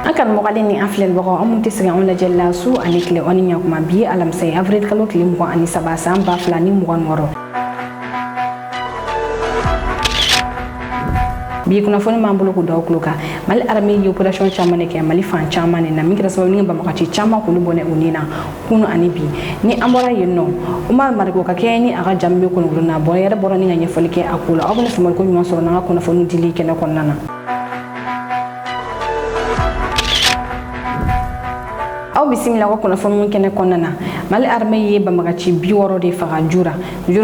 akan mogali ni aflel bako amun tisga on la jella su anikle on nyakuma bi alam say avril kalo klim ko ani sabasa ba flani mo ngoro bi kuna foni mambulo ko daw kluka mal arme yi operation chamane ke mali fan chamane na migra so ni ba makati chama ko bone unina kunu ani bi ni amora yenno umar margo ka keni aga jambe ko nguruna bo yere borani nga nyefolike akula abuna sumal ko nyuma so na ko na fonu dili ke na konnana aw bisimila ko kono fonu kene konnana mal arme yi ba magaci biworo de faga jura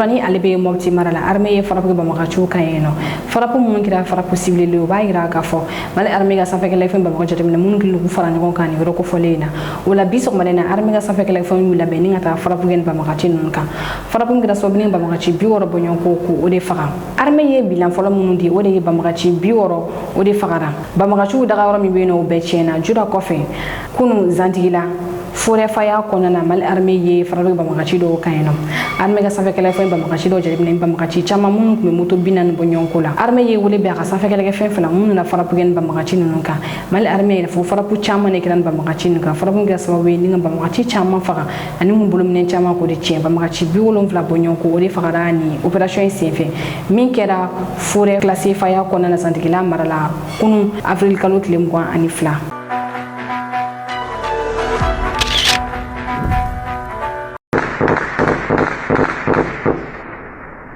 ni albe mobti marala arme yi farapu ba magaci kayeno farapu mun kira farapu possible le ba ira ka fo mal arme ga safa kele fem ba magaci tamina mun kilu farani ko kan yoro ko folena wala biso malena arme ga safa kele fem mu labe ni ngata farapu gen ba magaci nun ka farapu ngira so bin ba magaci biworo bo nyon ko o de faga arme yi bilan folo mun di o de ba magaci biworo o de fagara ba magaci daga woro mi beno be chena jura kofe kunu zantigila fure faya konana mal arme ye farabe ba magaci do kayeno arme ga safa kele fo ba magaci do jarib ne ba magaci chama mun ko moto binan bo nyonkola arme ye wole be ga safa kele fe fela mun na farapu gen ba magaci nunka mal arme fo farapu chama ne kiran ba magaci nunka farapu ga sawa we ninga ba magaci chama faga ani mun bulum ne chama ko de che ba magaci bi wolon fla bo nyonko o de faga ni operation CF min kera fure classé faya konana santikila marala kunu avril kalo klem ko ani fla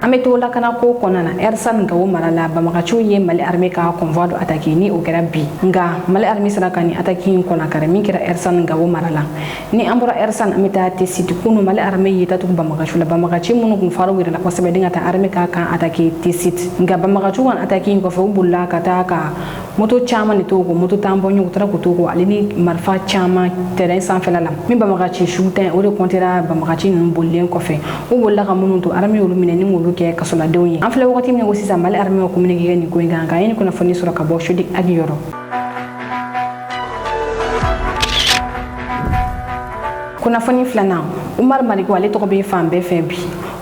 ametola kana ko konana ersan gawo marala ba magachu ye mali arme ka convoi do attaquer ni o kera bi nga mali arme sara kani attaquer ko na kare min kira ersan gawo marala ni ambura ersan amita te siti kunu mali arme ye tatu ba magachu la ba magachi munu kun faru wira la ko sebe dinga ta arme ka kan attaquer te sit nga ba magachu wan attaquer ko fo bulla ka ta ka moto chama ni to ko moto tambo nyu tara ko to ko alini marfa chama terrain sans felala min ba magachi shootin o de kontera ba magachi nun bollen ko fe o bolla ka munu to arme o lumine ni ngolu ke kasola dewyi an fle wakati mi wosi sa mal arme ko min gi ni ko nganga yin ko na foni sura ka bo shudi ak yoro kuna foni flana umar malik wale to ko be fambe febi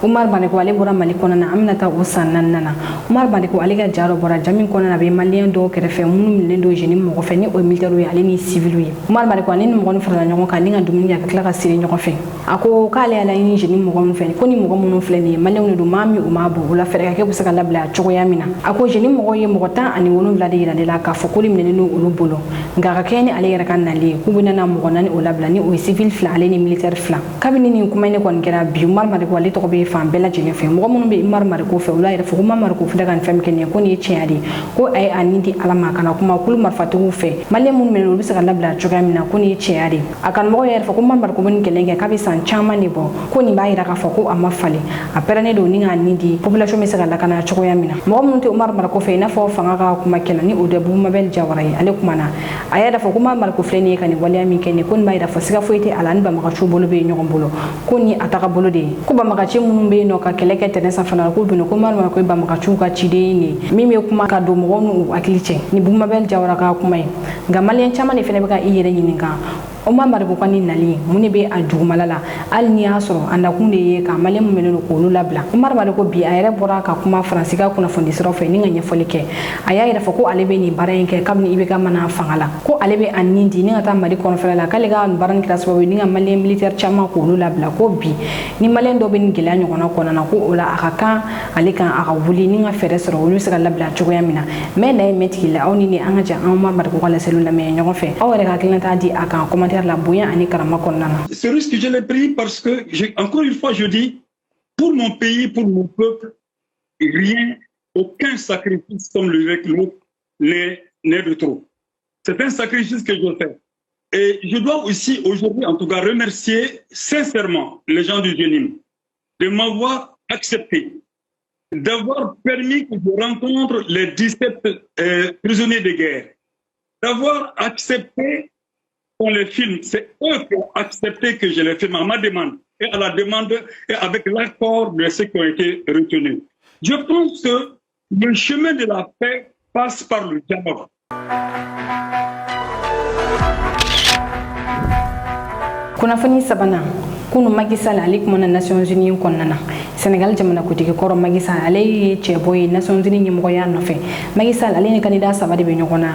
umar malik wale bora malik kona amnata usannan nana umar malik wale ga jaro bora jamin kona na be malien do kere fe munu milen do jeni mo ko fe ni o militaire ya ni civil wi umar malik wale ni mo gon fara nyon ka linga dumuni ya kala ka sire nyon fe ako kale ala ni jeni mo gon fe ko ni mo gon munu fle ni malien do mami o mabo wala fere ka ke busaka labla chogo ya mina ako jeni mo go ye mo tan ani wono blade ira de la ka fo ko limne no o bolo ngara kene ale yara kan nali ku bina mo gonani o labla ni o civil fla ale ni militaire fla kabini ni kuma ne kon kera bi umar malik wale to ko be fam bela jeni fe mo mun be imar mar ko fe wala ira fu ma mar ko fe daga fam ken ko ni cheadi ko ay anindi alama kana kuma kul mar fatu fe malle mun men lo bisa labla choga mina ko ni cheadi akan mo yer fa ko mar ko bun kelenge kabi san chama ni bo ko ni ba ira ka fa ko amma fale apere ne do ni ngani di population me sala kana choga mina mo mun te umar mar ko fe na fo fanga ka kuma kelani o de bu mabel jawarai ale kuma na aya da fa kuma mar ko fe ne kan wala mi ken ko ba ira fa siga foite alan ba ma chu bolo be nyogon bolo ko ni ataka bolo de ko ba ma ci mun be no ka keleke tene sa fana ko bino ko mar ko ba ma chu ka ci de ni mimi kuma ka do mo no akilice ni bu mabel jawara ka kuma ga malen chama ne fene be ka iyere ni nga Oma marigo kwani nali muni be ajumalala al ni asoro anda kunde ye ka male mumelo ko lu labla umar marigo bi ayre bora ka kuma fransika kuna fondi sero fe ni nganya folike aya ira fako alebe ni barayen ke kabni ibe ka mana fangala ko alebe annindi ni ngata mari kono fela kale ga baran kras bo ni ngam militaire chama ko lu labla ko bi ni malen do ben gilanyo kono kono na ko ola akaka alika aka wuli ni nga fere sero lu saka labla chugo yamina me na metki la oni ni anga ja umar marigo kala selula me nyogo fe awre ka kilanta di aka comment ce risque, je l'ai pris parce que, encore une fois, je dis, pour mon pays, pour mon peuple, rien, aucun sacrifice comme le n'est de trop. C'est un sacrifice que je fais. Et je dois aussi, aujourd'hui, en tout cas, remercier sincèrement les gens du Jenim de m'avoir accepté, d'avoir permis que je rencontre les 17 prisonniers de guerre, d'avoir accepté qu'on les filme. C'est eux qui ont accepté que je les filme à ma demande et à la demande et avec l'accord de ceux qui ont été retenus. Je pense que le chemin de la paix passe par le dialogue. Kuna fani sabana kunu Macky Sall alik mona Nations Unies konnana Sénégal jamana kutigi kɔrɔ Macky Sall ale ye cɛbɔ ye Nations Unies ɲɛmɔgɔya nɔfɛ. Macky Sall ale ni candidat 3 de bɛ ɲɔgɔn na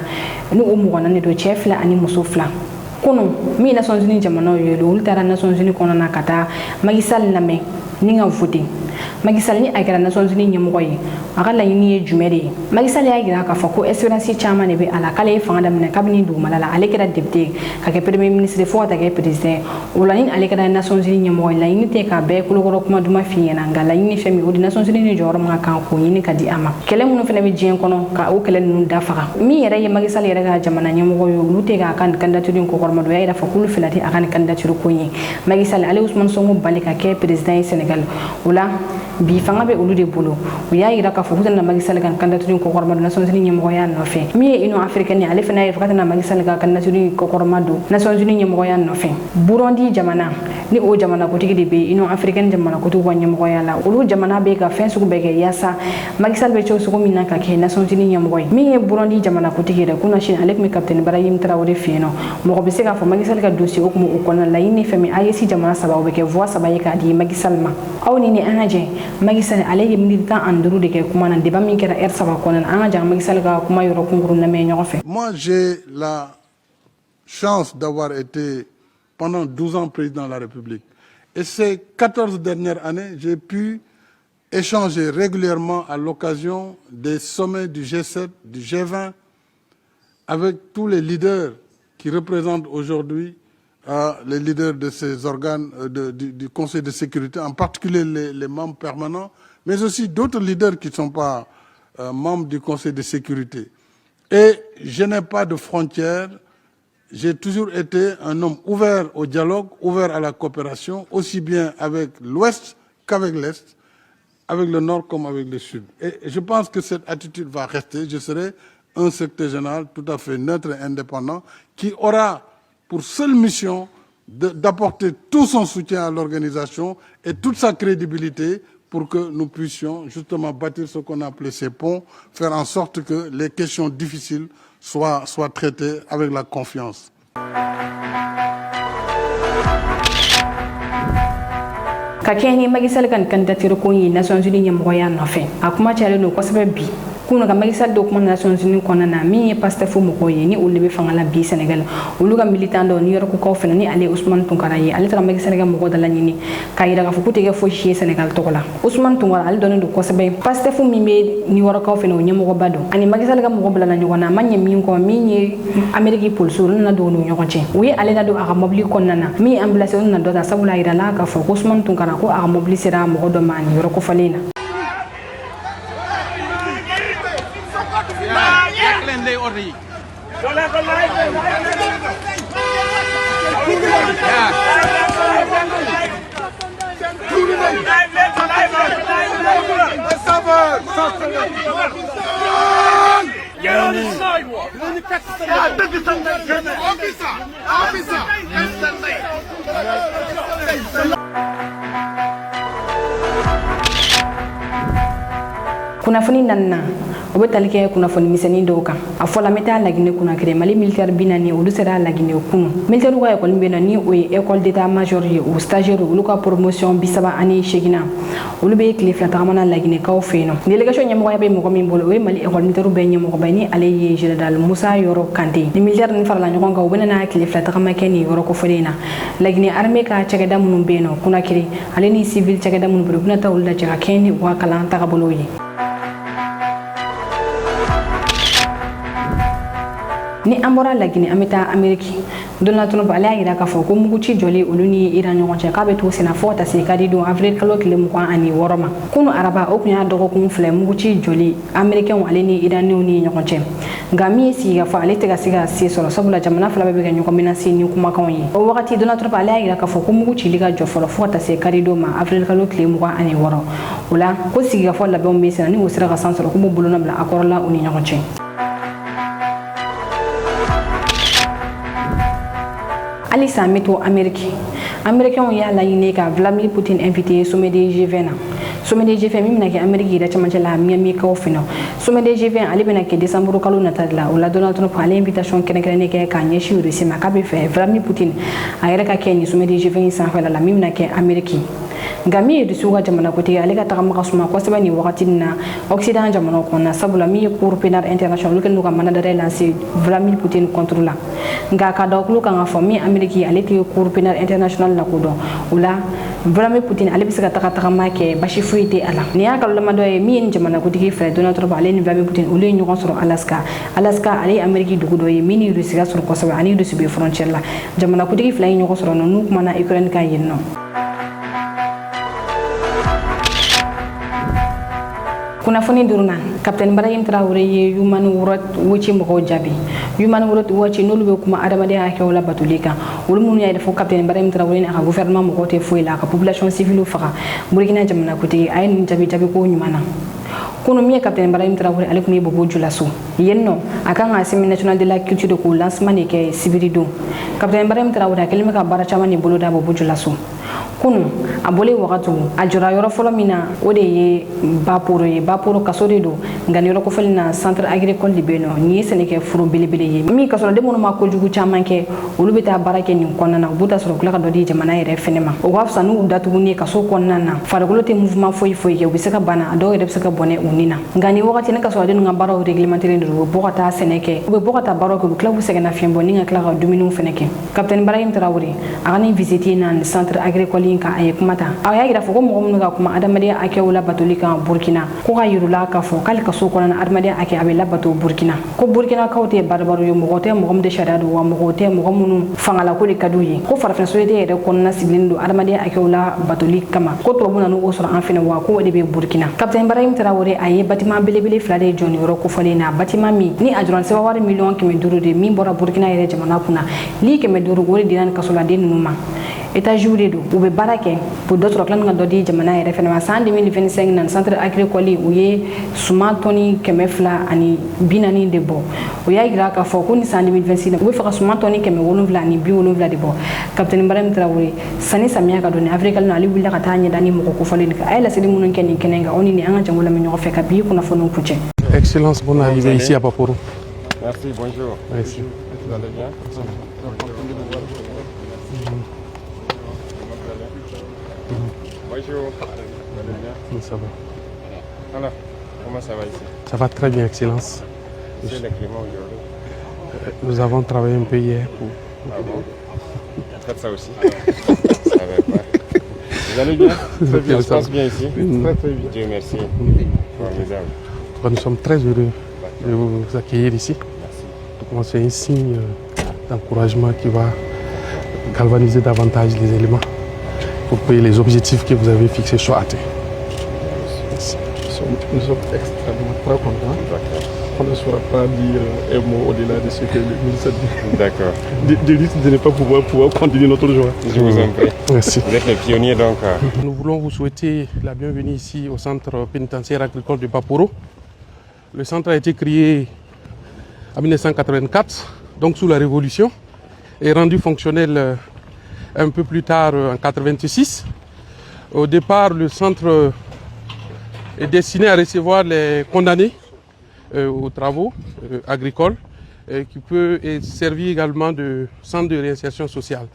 ni o mɔgɔ 4 don cɛ 2 ani muso 2. Kunu min Nations Unies jamana ye olu taara Nations Unies kɔnɔna ka taa Macky Sall lamɛn ni ka voter. Macky Sall ni a kɛra Nations Unies ɲɛmɔgɔ ye a ka laɲini ye jumɛn de ye. Macky Sall y'a jira k'a fɔ ko espérance caman de bɛ a la k'ale ye fanga daminɛ kabini dugumala la ale kɛra député ka kɛ premier ministre fo ka taa kɛ président o la ni ale kɛra Nations Unies ɲɛmɔgɔ ye laɲini tɛ k'a bɛɛ kulokɔrɔ kuma duman f'i ɲɛna nka laɲini fɛn min o de Nations Unies ni jɔyɔrɔ man kan k'o ɲini ka di a ma. Kɛlɛ minnu fana bɛ diɲɛ kɔnɔ ka o kɛlɛ ninnu dafaga min yɛrɛ ye Macky Sall yɛrɛ ka jamana ɲɛmɔgɔ ye olu tɛ k'a ka candidature in kokɔrɔma don o y'a yira fɔ k'olu fila tɛ a ka nin candidature ko ye. Macky Sall ale Ousmane Sonko bali ka kɛ président ye Sénégal o la bi fanga bɛ olu de bolo o y'a yira k'a fɔ k'u tɛna Macky Sall ka candidature in kokɔrɔma don Nations Unies ɲɛmɔgɔya nɔfɛ min ye Union africaine ale fana ye fɔ ka tɛna Macky Sall ka candidature in kokɔrɔma don Nations Unies ɲɛmɔgɔya nɔfɛ. Burundi jamana ni o jamana kutigi de bɛ Union africaine jamana kutigiw ka ɲɛmɔgɔya la olu jamana bɛ ka fɛn sugu bɛɛ kɛ yaasa Macky Sall bɛ cogo sugu min na ka kɛ Nations Unies ɲɛmɔgɔ ye min ye Burundi jamana kutigi yɛrɛ kunna sini ale tun bɛ capitaine Ibrahim Traoré fɛ yen nɔ mɔgɔ bɛ se k'a fɔ Macky Sall ka dossier o tun bɛ o kɔnɔna la laɲini fɛn min AES jamana 3 o bɛ kɛ voix 3 ye k'a di Macky Sall ma aw ni an ka jɛ Macky Sall ale ye minute 15 de kɛ kuma na débat min kɛra R3 kɔnɔna na an ka jɛ Macky Sall ka kuma yɔrɔ kunkuru lamɛn ɲɔgɔn fɛ. Moi j'ai la chance d'avoir été pendant 12 ans président de la République. Et ces 14 dernières années, j'ai pu échanger régulièrement à l'occasion des sommets du G7, du G20, avec tous les leaders qui représentent aujourd'hui les leaders de ces organes du Conseil de sécurité, en particulier les membres permanents, mais aussi d'autres leaders qui ne sont pas membres du Conseil de sécurité. Et je n'ai pas de frontières. J'ai toujours été un homme ouvert au dialogue, ouvert à la coopération, aussi bien avec l'Ouest qu'avec l'Est, avec le Nord comme avec le Sud. Et je pense que cette attitude va rester. Je serai un secrétaire général tout à fait neutre et indépendant qui aura pour seule mission d'apporter tout son soutien à l'organisation et toute sa crédibilité pour que nous puissions justement bâtir ce qu'on a appelé ces ponts, faire en sorte que les questions difficiles soient traitées avec la confiance. Ka kɛ ni Macky Sall kan candidature ko ye Nations Unies ɲɛmɔgɔya nɔfɛ a kuma cayalen don kosɛbɛ bi kunu ka Macky Sall do kuma Nations Unies kɔnɔna na min ye Pastef mɔgɔw ye ni olu bɛ fanga la bi Sénégal olu ka militant dɔ New York kaw fana ni ale Ousmane Tounkara ye ale taara Macky Sall ka mɔgɔ dala ɲini k'a yira k'a fɔ k'u tɛ kɛ fosi ye Sénégal tɔgɔ la Ousmane Tounkara ale dɔnnen don kosɛbɛ Pastef min bɛ New York kaw fana o ɲɛmɔgɔba don ani Macky Sall ka mɔgɔ bilala ɲɔgɔn na a ma ɲɛ min kɔ min ye Amérique policiers olu nana don u ni ɲɔgɔn cɛ u ye ale ladon a ka mobili kɔnɔna na min ye ambulance olu nana dɔ ta sabula a yira la k'a fɔ ko Ousmane Tounkara ko a ka mobili sera mɔgɔ dɔ ma ni yɔrɔ kofalen na. Get on the sidewalk! Officer! Kunnafoni nanna o bɛ tali kɛ kunnafoni misɛnnin dɔw kan a fɔla mɛ taa Laginɛ kunna kɛrɛ Mali militaire 40 olu sera Laginɛ kunu militaire ka école bɛ na ni o ye école d'état major ye o stagiaire olu ka promotion 38 olu bɛ tile 2 tagamana Laginɛ kaw fɛ yen nɔ délégation ɲɛmɔgɔya bɛ mɔgɔ min bolo o ye Mali école militaire bɛɛ ɲɛmɔgɔba ni ale ye général Musa Yɔrɔ Kante ni militaire ni farala ɲɔgɔn kan u bɛ na tile 2 tagama kɛ ni yɔrɔ kofɔlen na Laginɛ armée ka cakɛda minnu bɛ yen nɔ kunna kiri ale ni civil cakɛda minnu bɛ yen u bɛna taa olu lajɛ ka kɛ ni u ka kalan tagabolo ye. Ni an bɔra Laginɛ an bɛ taa Amérique Donald Trump ale y'a yira k'a fɔ ko muguci jɔlen olu ni Iran ɲɔgɔn cɛ k'a bɛ to senna fo ka taa se kadi don avril kalo tile 26 ma kunu araba o kun y'a dɔgɔkun filɛ muguci jɔli américain ale ni Iranenw ni ɲɔgɔn cɛ nka min ye sigi ka fɔ ale tɛ ka se ka se sɔrɔ sabula jamana fila bɛɛ bɛ ka ɲɔgɔn menace ni kumakanw ye o wagati Donald Trump ale y'a yira k'a fɔ ko mugu cili ka jɔ fɔlɔ fo ka taa se kadi don ma avril kalo tile 26 o la ko sigi ka fɔ labɛnw bɛ senna ni o sera ka san sɔrɔ ko b'u bolona bila accord la u ni ɲɔgɔn cɛ. Alisa mito Américains y'a laɲini ka Vladimir Poutine invité sommet de G20 na sommet de G20 min bɛna kɛ Amérique yɛrɛ cɛmancɛ la Miami kaw fɛ nɔ sommet de G20 ale bɛna kɛ décembre kalo nata de la o la Donald Trump ale invitation kɛrɛnkɛrɛnnen kɛ k'a ɲɛsin Russie ma k'a bɛ fɛ Vladimir Poutine a yɛrɛ ka kɛ ni sommet de G20 sanfɛla la min bɛna kɛ Amérique nka min ye dusu ka jamanakutigi ale ka tagama ka suma kosɛbɛ nin wagati na occident jamanaw kɔnɔna sabula min ye cour pénal international olu kɛlen don ka mandat lancer Vladimir Poutine contre la nka ka da kulo kan ka fɔ min Amérique ale tɛ cour pénal international la kodɔn o la Vladimir Poutine ale bɛ se ka tagama kɛ basi foyi tɛ a la nin y'a kalolama dɔ ye min ye nin jamanakutigi fɛ Donald Trump ale ni Vladimir Poutine olu ye ɲɔgɔn sɔrɔ Alaska ale ye Amérique dugu dɔ ye min ni Russie ka sɔrɔ kosɛbɛ ani Russie bɛ frontière la jamanakutigi fila ye ɲɔgɔn sɔrɔ n'u kumana Ukraine kan yen nɔ. Kunnafoni duruna Capitaine Ibrahim Traoré ye Human Rights Watch mɔgɔw jaabi Human Rights Watch n'olu bɛ kuma adamadenya hakɛw la batoli kan olu minnu y'a fɔ Capitaine Ibrahim Traoré n'a ka gouvernement mɔgɔw tɛ foyi la a ka population civile faga Burkina jamanakutigi a ye nin jaabi ko ɲuman na kunu min ye Capitaine Ibrahim Traoré ale tun ye Bobo Dioulasso yen nɔ a kan ka Semaine nationale de la culture de k'o lancement de kɛ sibiri don Capitaine Ibrahim Traoré a kɛlen bɛ ka baara caman de bolo da Bobo Dioulasso kunu a bɔlen wagati a jɔra yɔrɔ fɔlɔ min na o de ye Baporo ye Baporo kaso de don nka nin yɔrɔ kofɔli na centre agricole de bɛ yen nɔ nin ye sɛnɛkɛ foro belebele ye min ka sɔrɔ den minnu ma kojugu caman kɛ olu bɛ taa baara kɛ nin kɔnɔna na u b'u ta sɔrɔ u tila ka dɔ di jamana yɛrɛ fɛnɛ ma o ka fisa n'u datuguni kaso kɔnɔna na farikolo tɛ mouvement foyi kɛ u bɛ se ka bana a dɔw yɛrɛ bɛ se ka bɔnɛ u ni na nka nin wagati ne ka sɔrɔ den ka baaraw réglementaire de don u bɛ bɔ ka taa sɛnɛ kɛ u bɛ bɔ ka taa baaraw kɛ u bɛ tila k'u sɛgɛnna fiɲɛ bɔ ni ka tila ka dumuniw fɛnɛ kɛ Capitaine Ibrahim Traoré a ka nin visite na nin centre agricole in kan a ye kuma ta a y'a yira fɔ ko mɔgɔ minnu ka kuma adamadenya hakɛw la batoli kan Burkina ko ka yirula k'a fɔ k'ale kaso kɔnɔna adamadenya hakɛ a bɛ labato Burkina ko Burkinakaw tɛ baribaro ye mɔgɔ tɛ mɔgɔ min tɛ sariya don wa mɔgɔ tɛ mɔgɔ minnu fangalako de ka d'u ye ko farafin société yɛrɛ kɔnɔna sigilen don adamadenya hakɛw la batoli kama ko tubabu nan'u o sɔrɔ an fɛnɛ wa ko o de bɛ Burkina Capitaine Ibrahim Traoré a ye bâtiment belebele fila de jɔ nin yɔrɔ kofɔlen na bâtiment min ni a jɔra sɛbɛn wari miliyɔn 500 de min bɔra Burkina yɛrɛ jamana kunna ni 500 o de dira nin kasoladen ninnu ma étages de don u bɛ baara kɛ pour dɔ sɔrɔ tila ka dɔ di jamana yɛrɛ fɛnɛ ma san 2025 na centre agricole u ye suman tɔni 240 de bɔ o y'a yira k'a fɔ ko ni san 2026 u bɛ fɛ ka suman tɔni 770 de bɔ Capitaine Ibrahim Traoré sani samiya ka don ni Afrique ale wulila ka taa ɲɛda ni mɔgɔ kofɔlen kan a ye laseli minnu kɛ nin kɛnɛ kan o ni an ka jango lamɛn ɲɔgɔn fɛ ka bi kunnafoniw kuncɛ. Excellence, bonne arrivée ici à Baporo. Merci, bonjour. Merci. Vous allez bien? Bonjour. Vous allez bien? Ça va. Alors, comment ça va ici? Ça va très bien, Excellence. C'est le climat aujourd'hui. Nous avons travaillé un peu hier. Ah bon? Faites ça aussi. Ça va pas. Vous allez bien? Très bien, ça se passe bien ici? Très très bien. Dieu merci. Formidable. Nous sommes très heureux de vous accueillir ici. Merci. C'est un signe d'encouragement qui va galvaniser davantage les éléments pour que les objectifs que vous avez fixés soient atteints. Merci. Nous sommes extrêmement très contents. On ne saura pas dire un mot au-delà de ce que le ministre dit. D'accord. Du risque de ne pas pouvoir continuer notre joie. Je vous en prie. Merci. Vous êtes les pionniers donc. Nous voulons vous souhaiter la bienvenue ici au centre pénitentiaire agricole de Baporo. Le centre a été créé en 1984, donc sous la Révolution, et rendu fonctionnel un peu plus tard en 1986. Au départ, le centre est destiné à recevoir les condamnés aux travaux agricoles, qui peut servir également de centre de réinsertion sociale.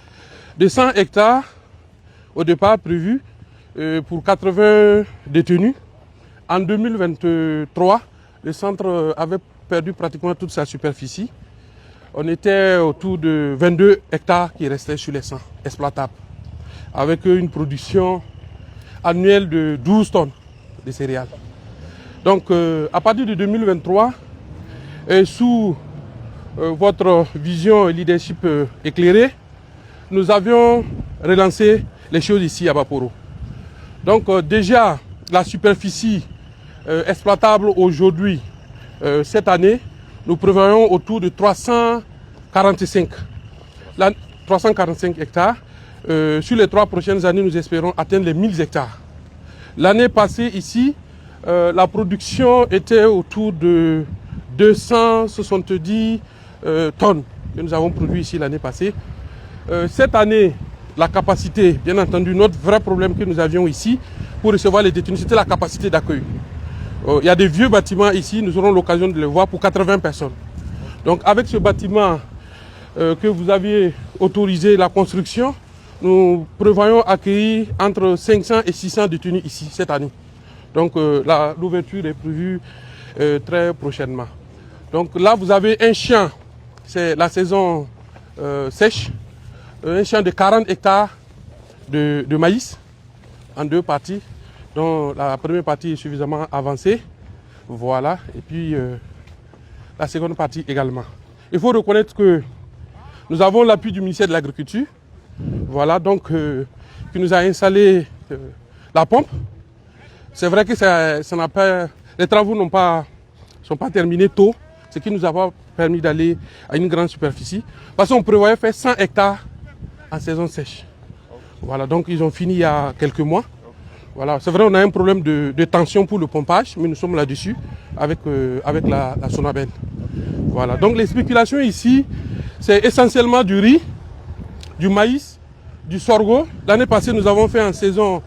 De 100 hectares au départ prévu pour 80 détenus. En 2023, le centre avait perdu pratiquement toute sa superficie. On était autour de 22 hectares qui restaient sur les 100 exploitables, avec une production annuelle de 12 tonnes de céréales. Donc à partir de 2023, sous votre vision et leadership éclairé, nous avions relancé les choses ici à Baporo. Donc déjà, la superficie exploitable aujourd'hui, cette année, nous prévoyons autour de 345 hectares. Sur les 3 prochaines années, nous espérons atteindre les 1000 hectares. L'année passée, ici, la production était autour de 270 tonnes que nous avons produit ici l'année passée. Cette année, la capacité, bien entendu, notre vrai problème que nous avions ici pour recevoir les détenus, c'était la capacité d'accueil. Il y a des vieux bâtiments ici, nous aurons l'occasion de les voir pour 80 personnes. Donc avec ce bâtiment que vous aviez autorisé la construction, nous prévoyons accueillir entre 500 et 600 détenus ici cette année. Donc l'ouverture est prévue très prochainement. Donc là, vous avez un champ, c'est la saison sèche, un champ de 40 hectares de maïs en deux parties. Donc la première partie est suffisamment avancée, voilà, et puis la seconde partie également. Il faut reconnaître que nous avons l'appui du ministère de l'Agriculture, voilà, donc qui nous a installé la pompe. C'est vrai que les travaux sont pas terminés tôt, ce qui nous a pas permis d'aller à une grande superficie, parce qu'on prévoyait faire 100 hectares en saison sèche. Voilà, donc ils ont fini il y a quelques mois. Voilà, c'est vrai, on a un problème de tension pour le pompage, mais nous sommes là-dessus avec la Sonabel. Voilà, donc les spéculations ici, c'est essentiellement du riz, du maïs, du sorgho. L'année passée, nous avons fait en saison...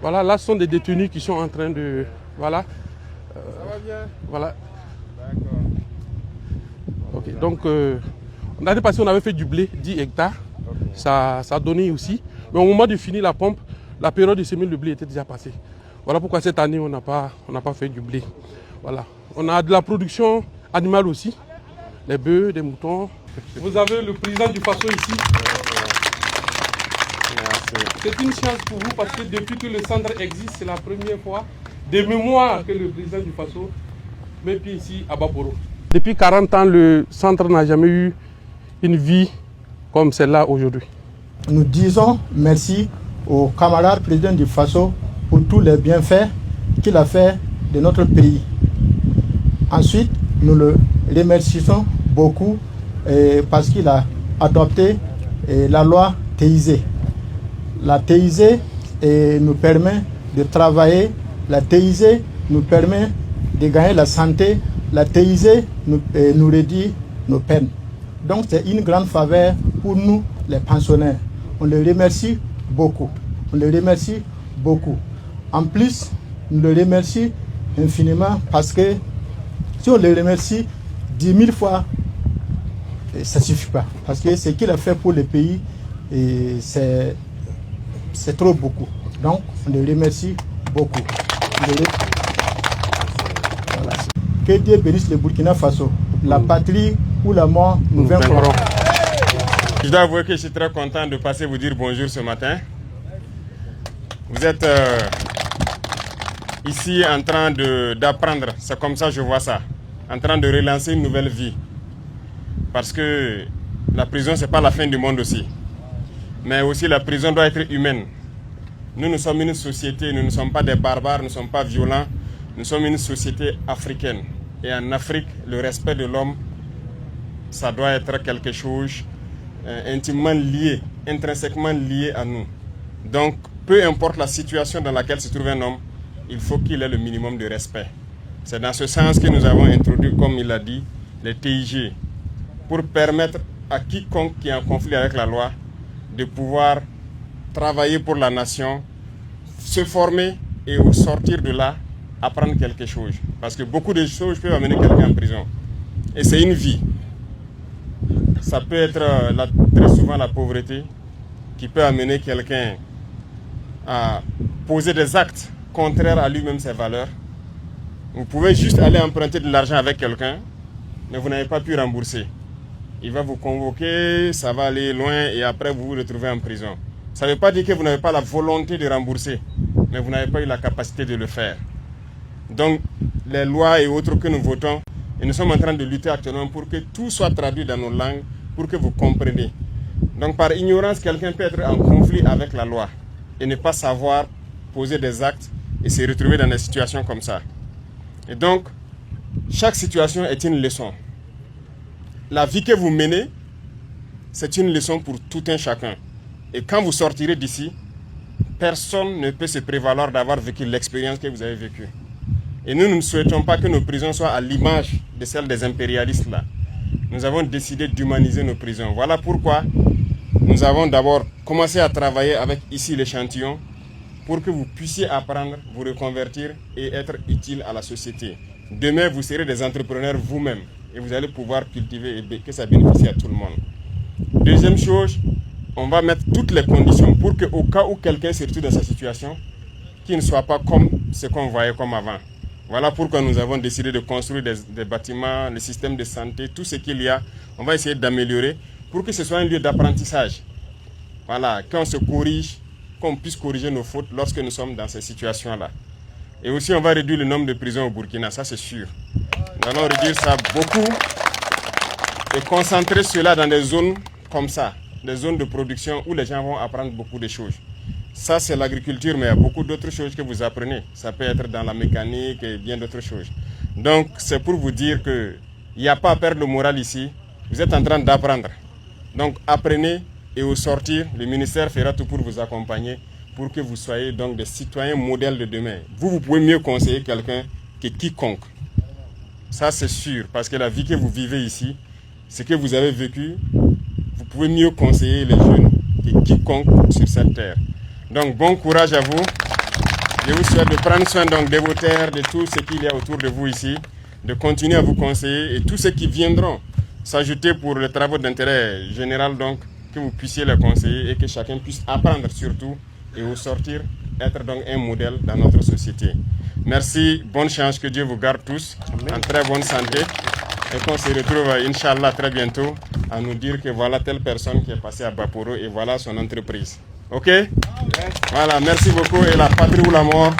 voilà, là, ce sont des détenus qui sont en train de... Voilà. Ça va bien? Voilà. D'accord. Ok, donc, l'année passée, on avait fait du blé, 10 hectares. Okay. Ça a donné aussi. Mais au moment de finir la pompe, la période de semer le blé était déjà passée. Voilà pourquoi cette année, on n'a pas fait du blé. Voilà. On a de la production animale aussi. Les bœufs, des moutons. Vous avez le président du Faso ici. C'est une chance pour vous parce que depuis que le centre existe, c'est la première fois de mémoire que le président du Faso met pied ici à Baporo. Depuis 40 ans, le centre n'a jamais eu une vie comme celle-là aujourd'hui. Nous disons merci au camarade président du Faso pour tous les bienfaits qu'il a fait de notre pays. Ensuite, nous le remercions beaucoup parce qu'il a adopté la loi TIC. La TIC nous permet de travailler, la TIC nous permet de gagner la santé, la TIC nous réduit nos peines. Donc c'est une grande faveur pour nous les pensionnaires. On le remercie beaucoup. On le remercie beaucoup. En plus, nous le remercions infiniment parce que si on le remercie 10 000 fois, ça ne suffit pas. Parce que ce qu'il a fait pour le pays, c'est trop beaucoup. Donc, on le remercie beaucoup. Voilà. Que Dieu bénisse le Burkina Faso. La patrie ou la mort, nous vaincrons. Je dois avouer que je suis très content de passer vous dire bonjour ce matin. Vous êtes ici en train d'apprendre, c'est comme ça que je vois ça, en train de relancer une nouvelle vie. Parce que la prison, ce n'est pas la fin du monde aussi. Mais aussi la prison doit être humaine. Nous sommes une société, nous ne sommes pas des barbares, nous ne sommes pas violents. Nous sommes une société africaine. Et en Afrique, le respect de l'homme, ça doit être quelque chose intimement lié, intrinsèquement lié à nous. Donc, peu importe la situation dans laquelle se trouve un homme, il faut qu'il ait le minimum de respect. C'est dans ce sens que nous avons introduit, comme il a dit, les TIG, pour permettre à quiconque qui est en conflit avec la loi de pouvoir travailler pour la nation, se former et au sortir de là, apprendre quelque chose. Parce que beaucoup de choses peuvent amener quelqu'un en prison. Et c'est une vie. Ça peut être très souvent la pauvreté qui peut amener quelqu'un à poser des actes contraires à lui-même ses valeurs. Vous pouvez juste aller emprunter de l'argent avec quelqu'un, mais vous n'avez pas pu rembourser. Il va vous convoquer, ça va aller loin et après vous vous retrouvez en prison. Ça ne veut pas dire que vous n'avez pas la volonté de rembourser, mais vous n'avez pas eu la capacité de le faire. Donc les lois et autres que nous votons, et nous sommes en train de lutter actuellement pour que tout soit traduit dans nos langues, pour que vous compreniez. Donc par ignorance, quelqu'un peut être en conflit avec la loi et ne pas savoir poser des actes et se retrouver dans des situations comme ça. Et donc, chaque situation est une leçon. La vie que vous menez, c'est une leçon pour tout un chacun. Et quand vous sortirez d'ici, personne ne peut se prévaloir d'avoir vécu l'expérience que vous avez vécue. Et nous ne souhaitons pas que nos prisons soient à l'image de celles des impérialistes là. Nous avons décidé d'humaniser nos prisons. Voilà pourquoi nous avons d'abord commencé à travailler avec ici l'échantillon pour que vous puissiez apprendre, vous reconvertir et être utile à la société. Demain, vous serez des entrepreneurs vous-même et vous allez pouvoir cultiver et que ça bénéficie à tout le monde. Deuxième chose, on va mettre toutes les conditions pour qu'au cas où quelqu'un se retrouve dans cette situation, qu'il ne soit pas comme ce qu'on voyait comme avant. Voilà pourquoi nous avons décidé de construire des bâtiments, le système de santé, tout ce qu'il y a, on va essayer d'améliorer pour que ce soit un lieu d'apprentissage. Voilà, qu'on se corrige, qu'on puisse corriger nos fautes lorsque nous sommes dans ces situations-là. Et aussi, on va réduire le nombre de prisons au Burkina, ça c'est sûr. Nous allons réduire ça beaucoup et concentrer cela dans des zones comme ça, des zones de production où les gens vont apprendre beaucoup de choses. Ça, c'est l'agriculture, mais il y a beaucoup d'autres choses que vous apprenez. Ça peut être dans la mécanique et bien d'autres choses. Donc, c'est pour vous dire qu'il n'y a pas à perdre le moral ici. Vous êtes en train d'apprendre. Donc, apprenez et au sortir, le ministère fera tout pour vous accompagner pour que vous soyez donc des citoyens modèles de demain. Vous pouvez mieux conseiller quelqu'un que quiconque. Ça, c'est sûr, parce que la vie que vous vivez ici, ce que vous avez vécu, vous pouvez mieux conseiller les jeunes que quiconque sur cette terre. Donc, bon courage à vous. Je vous souhaite de prendre soin donc, de vos terres, de tout ce qu'il y a autour de vous ici, de continuer à vous conseiller et tous ceux qui viendront s'ajouter pour les travaux d'intérêt général, donc, que vous puissiez les conseiller et que chacun puisse apprendre surtout et au sortir, être donc un modèle dans notre société. Merci, bonne chance, que Dieu vous garde tous en très bonne santé et qu'on se retrouve, Inch'Allah, très bientôt à nous dire que voilà telle personne qui est passée à Baporo et voilà son entreprise. Ok? Voilà, merci beaucoup et la patrie ou la mort.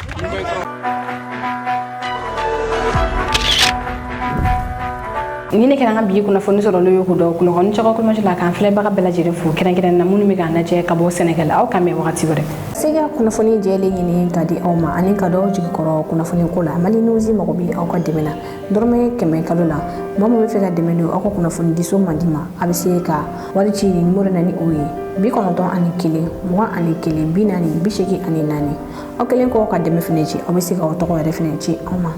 ni ne kɛra bi kunnafoni sɔrɔlen ye k'o kunnafoni cɛkɔ kulumasi la k'an filɛbaga bɛɛ lajɛlen fo kɛrɛnkɛrɛnnen na minnu bɛ k'an lajɛ ka bɔ Sɛnɛgali aw kan mɛn wagati wɛrɛ. Sega kunnafoni jɛlen ɲini ka di aw ma ani ka dɔw jigi kɔrɔ kunnafoni ko la Mali News mago bɛ aw ka dɛmɛ na dɔrɔmɛ 100 kalo la maa min bɛ fɛ ka dɛmɛ don aw ka kunnafoni di so man di ma a bɛ se ka wari ci numéro na ni o ye 91 21 40 84 aw kelen kɔ ka dɛmɛ fɛnɛ ci aw bɛ se ka aw tɔgɔ yɛrɛ fɛnɛ ci aw ma.